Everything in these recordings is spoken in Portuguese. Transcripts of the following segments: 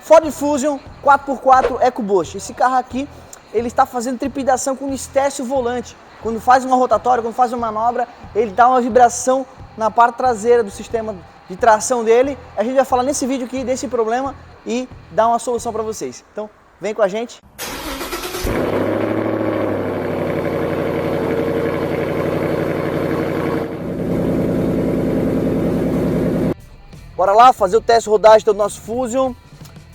Ford Fusion 4x4 EcoBoost. Esse carro aqui, ele está fazendo trepidação quando estece o volante. Quando faz uma rotatória, quando faz uma manobra, ele dá uma vibração na parte traseira do sistema de tração dele. A gente vai falar nesse vídeo aqui desse problema e dar uma solução para vocês. Então, vem com a gente. Bora lá fazer o teste de rodagem do nosso Fusion.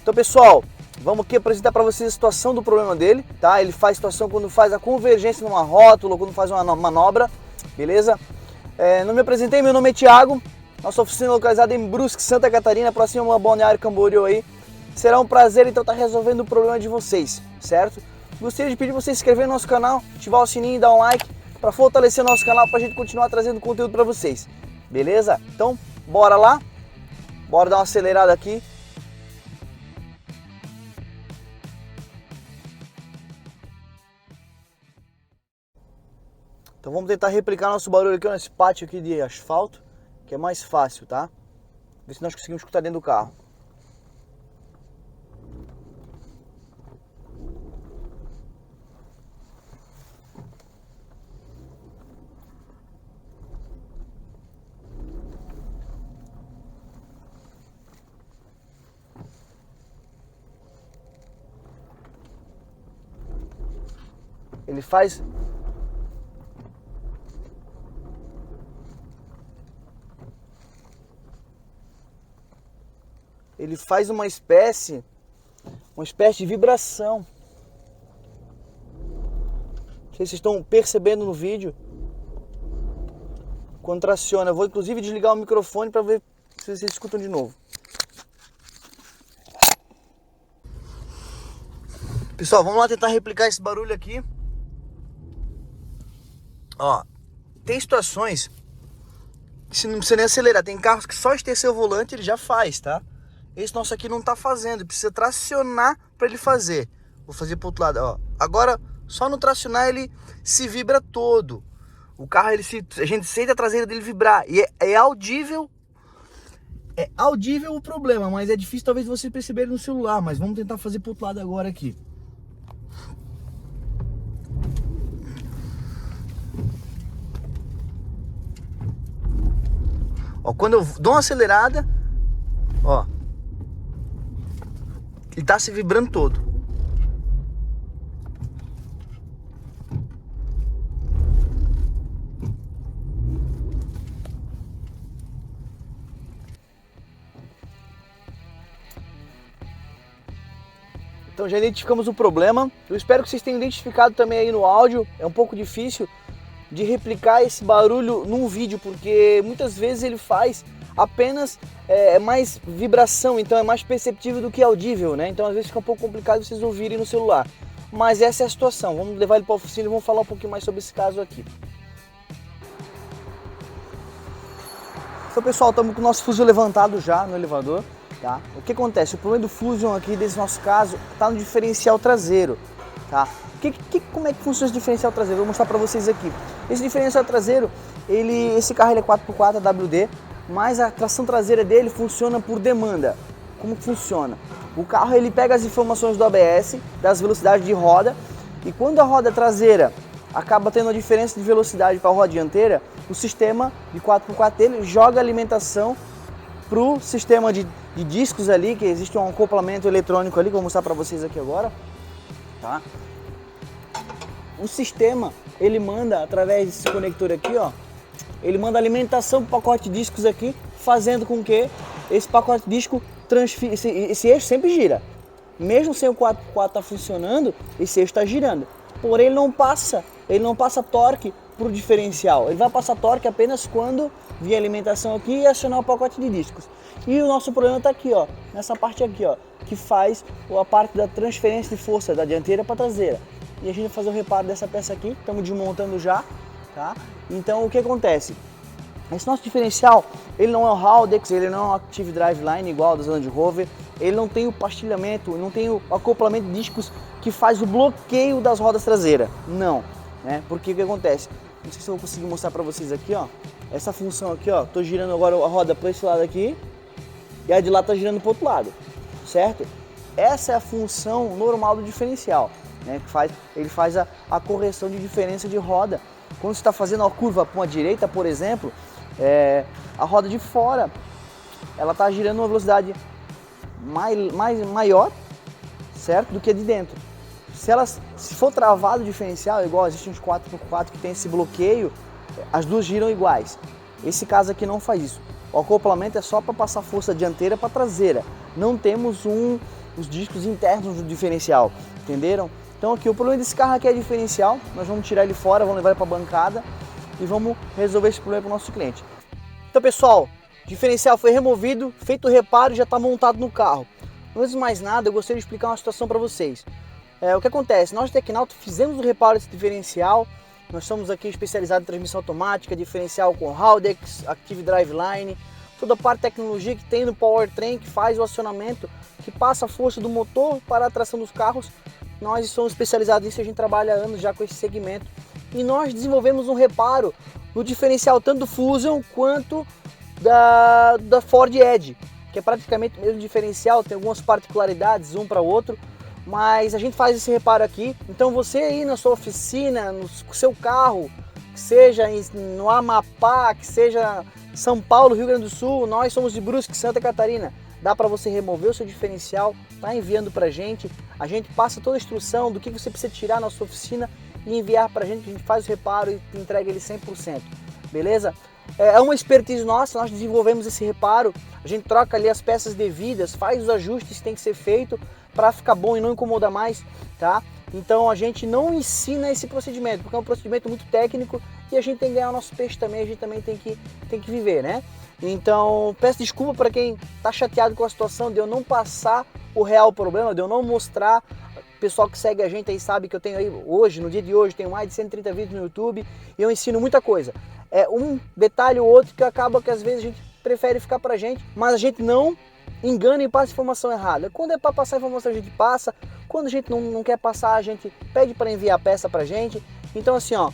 Então, pessoal, vamos aqui apresentar para vocês a situação do problema dele, tá? Ele faz situação quando faz a convergência numa rótula, quando faz uma manobra, beleza? Não me apresentei, meu nome é Thiago. Nossa oficina é localizada em Brusque, Santa Catarina, próximo a Balneário Camboriú aí. Será um prazer, então, estar resolvendo o problema de vocês, certo? Gostaria de pedir para você se inscrever no nosso canal, ativar o sininho e dar um like para fortalecer o nosso canal, para a gente continuar trazendo conteúdo para vocês, beleza? Então, bora lá? Bora dar uma acelerada aqui. Então vamos tentar replicar nosso barulho aqui nesse pátio aqui de asfalto, que é mais fácil, tá? Ver se nós conseguimos escutar dentro do carro. Ele faz uma espécie de vibração. Não sei se vocês estão percebendo no vídeo. Quando traciona, eu vou inclusive desligar o microfone para ver se vocês escutam de novo. Pessoal, vamos lá tentar replicar esse barulho aqui. Ó, tem situações que você não precisa nem acelerar. Tem carros que só estrecer o volante ele já faz, tá? Esse nosso aqui não tá fazendo, precisa tracionar para ele fazer. Vou fazer pro outro lado, ó. Agora, só no tracionar ele se vibra todo. O carro, a gente sente a traseira dele vibrar. E é audível. É audível o problema, mas é difícil talvez você perceber no celular. Mas vamos tentar fazer pro outro lado agora aqui. Ó, quando eu dou uma acelerada, ó, ele tá se vibrando todo. Então já identificamos o problema. Eu espero que vocês tenham identificado também aí no áudio. É um pouco difícil de replicar esse barulho num vídeo, porque muitas vezes ele faz apenas mais vibração, então é mais perceptível do que audível, né? Então às vezes fica um pouco complicado vocês ouvirem no celular. Mas essa é a situação. Vamos levar ele para a oficina e vamos falar um pouquinho mais sobre esse caso aqui. Então, pessoal, estamos com o nosso Fusion levantado já no elevador, tá? O que acontece? O problema do Fusion aqui, desse nosso caso, está no diferencial traseiro, tá? Como é que funciona esse diferencial traseiro? Vou mostrar para vocês aqui. Esse diferencial traseiro, esse carro ele é 4x4 WD, mas a tração traseira dele funciona por demanda. Como que funciona? O carro ele pega as informações do ABS, das velocidades de roda, e quando a roda traseira acaba tendo a diferença de velocidade para a roda dianteira, o sistema de 4x4 dele joga alimentação para o sistema de discos ali, que existe um acoplamento eletrônico ali, que eu vou mostrar para vocês aqui agora, tá? O sistema, ele manda, através desse conector aqui, ó, ele manda alimentação para o pacote de discos aqui, fazendo com que esse pacote de disco transfira, esse eixo sempre gira. Mesmo sem o 4x4 tá funcionando, esse eixo está girando. Porém, ele não passa torque para o diferencial. Ele vai passar torque apenas quando vier alimentação aqui e acionar o pacote de discos. E o nosso problema está aqui, ó, nessa parte aqui, ó, que faz a parte da transferência de força da dianteira para a traseira. E a gente vai fazer o reparo dessa peça aqui, estamos desmontando já, tá? Então o que acontece? Esse nosso diferencial, ele não é o Haldex, ele não é o Active Driveline igual do Land Rover, ele não tem o pastilhamento, não tem o acoplamento de discos que faz o bloqueio das rodas traseiras, não, né? Porque o que acontece? Não sei se eu vou conseguir mostrar para vocês aqui, ó, essa função aqui, ó, tô girando agora a roda para esse lado aqui e a de lá tá girando para o outro lado, certo? Essa é a função normal do diferencial, né? Ele faz a correção de diferença de roda. Quando você está fazendo uma curva para uma direita, por exemplo, a roda de fora ela está girando uma velocidade maior, certo, do que a de dentro. Se for travado o diferencial, igual existe uns 4x4 que tem esse bloqueio, as duas giram iguais. Esse caso aqui não faz isso. O acoplamento é só para passar força dianteira para traseira. Não temos os discos internos do diferencial, entenderam? Então aqui o problema desse carro aqui é diferencial. Nós vamos tirar ele fora, vamos levar ele para a bancada e vamos resolver esse problema para o nosso cliente. Então pessoal, o diferencial foi removido, feito o reparo e já está montado no carro. Antes de mais nada, eu gostaria de explicar uma situação para vocês. O que acontece? Nós, Tecnauto, fizemos o reparo desse diferencial. Nós somos aqui especializados em transmissão automática, diferencial com Haldex, Active Driveline, toda a parte de tecnologia que tem no powertrain, que faz o acionamento, que passa a força do motor para a tração dos carros. Nós somos especializados nisso, a gente trabalha há anos já com esse segmento. E nós desenvolvemos um reparo no diferencial tanto do Fusion quanto da Ford Edge, que é praticamente o mesmo diferencial, tem algumas particularidades um para o outro, mas a gente faz esse reparo aqui. Então você aí na sua oficina, no seu carro, que seja no Amapá, que seja São Paulo, Rio Grande do Sul, nós somos de Brusque, Santa Catarina, dá para você remover o seu diferencial, tá enviando para a gente passa toda a instrução do que você precisa tirar na sua oficina e enviar para a gente faz o reparo e entrega ele 100%, beleza? É uma expertise nossa, nós desenvolvemos esse reparo, a gente troca ali as peças devidas, faz os ajustes que tem que ser feito para ficar bom e não incomodar mais, tá? Então a gente não ensina esse procedimento, porque é um procedimento muito técnico e a gente tem que ganhar o nosso peixe também, a gente também tem que viver, né? Então peço desculpa para quem está chateado com a situação de eu não passar o real problema, de eu não mostrar. O pessoal que segue a gente aí sabe que eu tenho aí hoje, no dia de hoje, tenho mais de 130 vídeos no YouTube e eu ensino muita coisa. É um detalhe ou outro que acaba que às vezes a gente prefere ficar pra gente, mas a gente não engana e passa informação errada. Quando é para passar informação a gente passa, quando a gente não quer passar a gente pede para enviar a peça pra gente. Então assim, ó,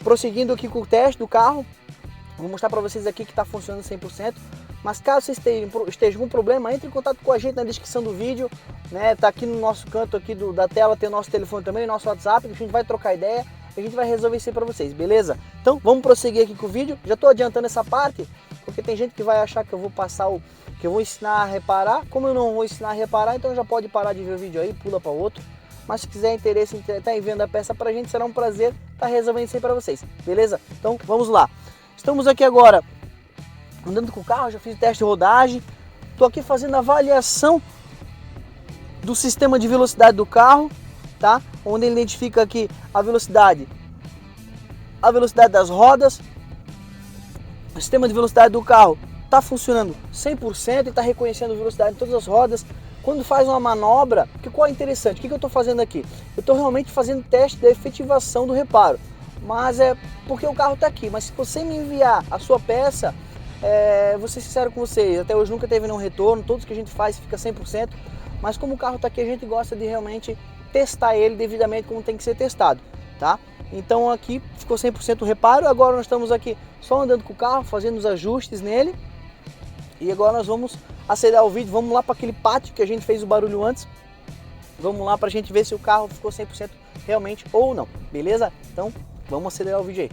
prosseguindo aqui com o teste do carro, vou mostrar para vocês aqui que está funcionando 100%, mas caso vocês estejam com problema, entre em contato com a gente na descrição do vídeo, né? Tá aqui no nosso canto aqui da tela, tem o nosso telefone também, nosso WhatsApp, que a gente vai trocar ideia, a gente vai resolver isso aí para vocês, beleza? Então vamos prosseguir aqui com o vídeo. Já estou adiantando essa parte, porque tem gente que vai achar que eu vou que eu vou ensinar a reparar. Como eu não vou ensinar a reparar, então já pode parar de ver o vídeo aí, pula para outro. Mas se quiser interesse em estar enviando a peça para a gente, será um prazer estar resolvendo isso aí para vocês, beleza? Então vamos lá. Estamos aqui agora andando com o carro, já fiz o teste de rodagem, estou aqui fazendo a avaliação do sistema de velocidade do carro, tá? Onde ele identifica aqui a velocidade das rodas. O sistema de velocidade do carro está funcionando 100% e está reconhecendo a velocidade de todas as rodas. Quando faz uma manobra, qual é interessante? O que eu estou fazendo aqui? Eu estou realmente fazendo teste da efetivação do reparo, mas é porque o carro está aqui. Mas se você me enviar a sua peça, vou ser sincero com vocês, até hoje nunca teve nenhum retorno, todos que a gente faz fica 100%, mas como o carro está aqui, a gente gosta de realmente testar ele devidamente como tem que ser testado, tá? Então aqui ficou 100% o reparo. Agora nós estamos aqui só andando com o carro, fazendo os ajustes nele. E agora nós vamos acelerar o vídeo, vamos lá para aquele pátio que a gente fez o barulho antes. Vamos lá para a gente ver se o carro ficou 100% realmente ou não, beleza? Então vamos acelerar o vídeo aí.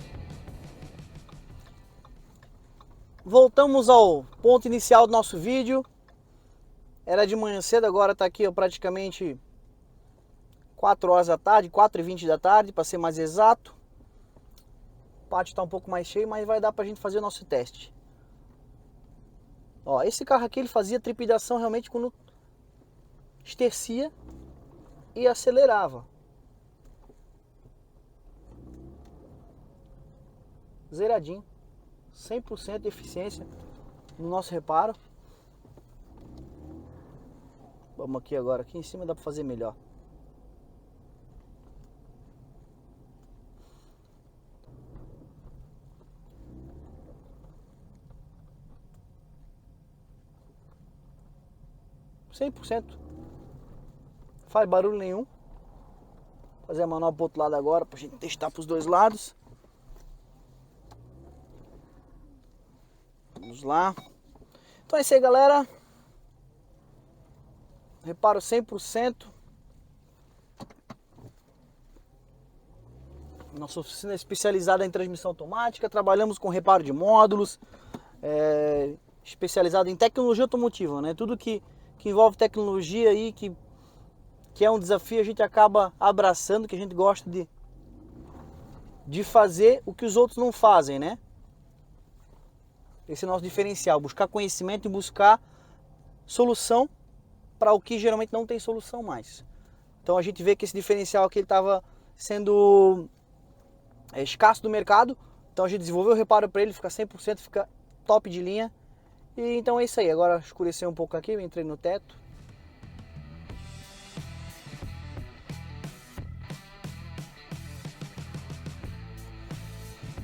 Voltamos ao ponto inicial do nosso vídeo. Era de manhã cedo, agora está aqui ó, praticamente 4 horas da tarde, 4h20 da tarde, para ser mais exato. O pátio está um pouco mais cheio, mas vai dar para a gente fazer o nosso teste. Ó, esse carro aqui ele fazia trepidação realmente quando estercia e acelerava. Zeradinho, 100% de eficiência no nosso reparo. Vamos aqui agora, aqui em cima dá para fazer melhor. %, faz barulho nenhum. Vou fazer a manobra pro outro lado agora pra gente testar pros dois lados. Vamos lá. Então é isso aí, galera. reparo 100%. Nossa oficina é especializada em transmissão automática, trabalhamos com reparo de módulos, especializado em tecnologia automotiva, né? Tudo que envolve tecnologia aí, que é um desafio, a gente acaba abraçando, que a gente gosta de fazer o que os outros não fazem, né? Esse é o nosso diferencial, buscar conhecimento e buscar solução para o que geralmente não tem solução mais. Então a gente vê que esse diferencial aqui estava sendo escasso do mercado, então a gente desenvolveu o reparo para ele, fica 100%, fica top de linha. E então é isso aí, agora escureceu um pouco aqui, eu entrei no teto.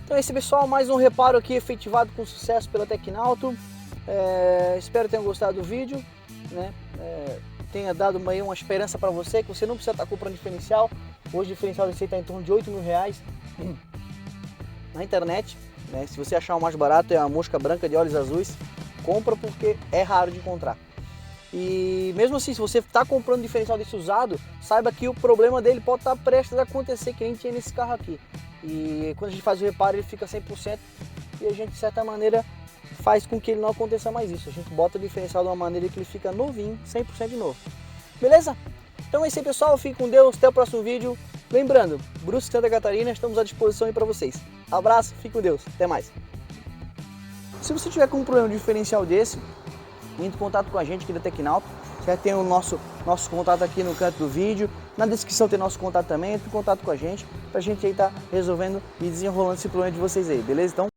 Então é isso, pessoal, mais um reparo aqui efetivado com sucesso pela Tecnauto. Espero que tenham gostado do vídeo, né? Tenha dado uma esperança para você, que você não precisa estar comprando diferencial. Hoje o diferencial desse está em torno de R$8.000 na internet, né? Se você achar o mais barato, é a mosca branca de olhos azuis, compra, porque é raro de encontrar. E mesmo assim, se você está comprando diferencial desse usado, saiba que o problema dele pode estar prestes a acontecer, que nem tinha nesse carro aqui. E quando a gente faz o reparo, ele fica 100% e a gente, de certa maneira, faz com que ele não aconteça mais isso. A gente bota o diferencial de uma maneira que ele fica novinho, 100% de novo. Beleza? Então é isso aí, pessoal. Fique com Deus. Até o próximo vídeo. Lembrando, Brusque, Santa Catarina, estamos à disposição aí para vocês. Abraço, fique com Deus. Até mais. Se você tiver com um problema de diferencial desse, entre em contato com a gente aqui da Tecnauto. Já tem o nosso contato aqui no canto do vídeo. Na descrição tem nosso contato também. Entre em contato com a gente pra gente aí estar resolvendo e desenrolando esse problema de vocês aí, beleza? Então,